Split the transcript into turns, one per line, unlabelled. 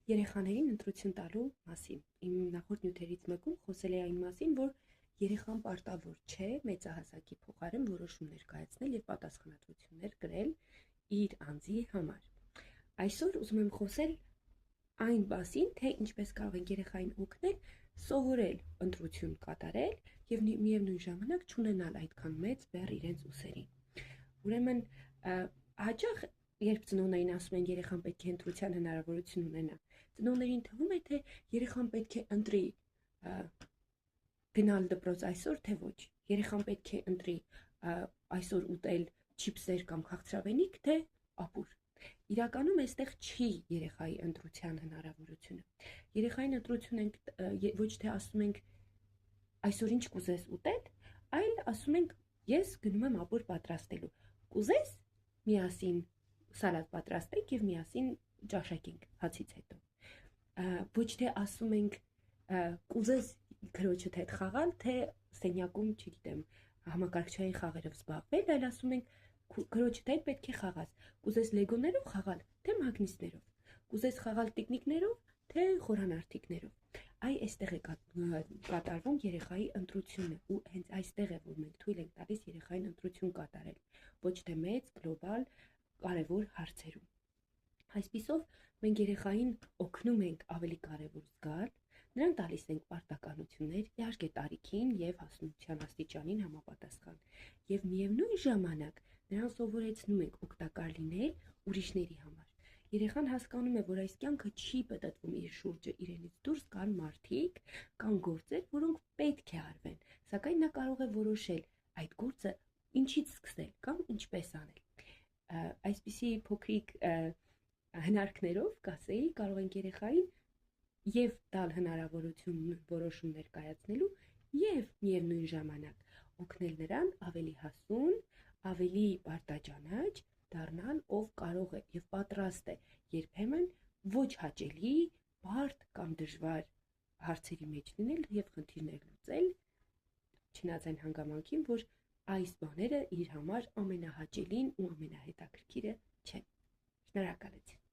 Երեխաներին ընտրություն տալու մասին։ Իմ նախորդ նյութերից մեկում խոսել էի այն մասին, որ երեխան պարտավոր չէ մեծահասակի փոխարեն որոշումներ կայացնել եւ պատասխանատվություններ կրել իր անձի համար։ Այսօր ուզում եմ խոսել այն մասին, թե ինչպես կարող են երեխային օգնել սովորել ընտրություն կատարել եւ միևնույն ժամանակ չունենալ այդքան մեծ բեռ իրենց ուսերին։ Ուրեմն հաճախ երբ ծնողներին ասում են երեխան պետք է ընտրության հնարավորություն ունենա, ծնողներին թվում է, թե երեխան պետք է ընտրի գնալ դպրոց այսօր, թե ոչ։ Երեխան պետք է ընտրի այսօր ուտել չիպսեր կամ քաղցրավենիք, թե ապուր։ Իրականում այստեղ չի երեխայի ընտրության հնարավորությունը։ Երեխային ընտրություն ենք ոչ թե ասում ենք այսօր ինչ կուզես ուտել, այլ ասում ենք ես գնում եմ ապուր պատրաստելու։ Կուզես միասին սալատ պատրաստենք եւ միասին ճաշակենք հացից հետո։ Ոչ թե ասում ենք կուզես քրոջդ հետ խաղալ, թե սենյակում, չգիտեմ, համակարգչային խաղերով զբաղվել, այլ ասում ենք քրոջդ հետ պետք է խաղաս։ Կուզես լեգոներով խաղալ, թե մագնիսներով։ Կուզես խաղալ տիկնիկներով, թե խորանարդիկներով։ Այստեղ է կատարվում երեխայի ընտրությունը ու հենց այստեղ է որ մենք թույլ ենք տալիս երեխային ընտրություն կատարել, ոչ թե մեծ գլոբալ կարևոր հարցերում։ Այսպիսով մենք երեխային օգնում ենք ավելի կարևոր զգալ, նրան տալիս ենք պարտականություններ, իհարկե տարիքին եւ հասունության աստիճանին համապատասխան, եւ միևնույն ժամանակ նրան սովորեցնում ենք օգտակար լինել ուրիշների համար։ Երեխան հասկանում է, որ այս կյանքը չի պատտվում իր շուրջը, իրենից դուրս կան մարդիկ, կան գործեր, որոնք պետք է արվեն, սակայն նա կարող է որոշել այդ գործը ինչից սկսել կամ ինչպես անել։ Այսպիսի փոքրիկ հնարքներով կասեի, կարող ենք երեխային եւ տալ հնարավորություն որոշումներ կայացնելու եւ միևնույն ժամանակ օգնել նրան ավելի հասուն, ավելի պարտաճանաչ դառնալ, ով կարող է եւ պատրաստ է երբեմն ոչ հաճելի, բարդ կամ դժվար հարցերի մեջ լինել եւ խնդիրներ լուծել, չնայած այն հանգամանքին, որ այս բաները իր համար ամենահաճելին ու ամենահետաքրքիրը չեն։ Շնորհակալություն։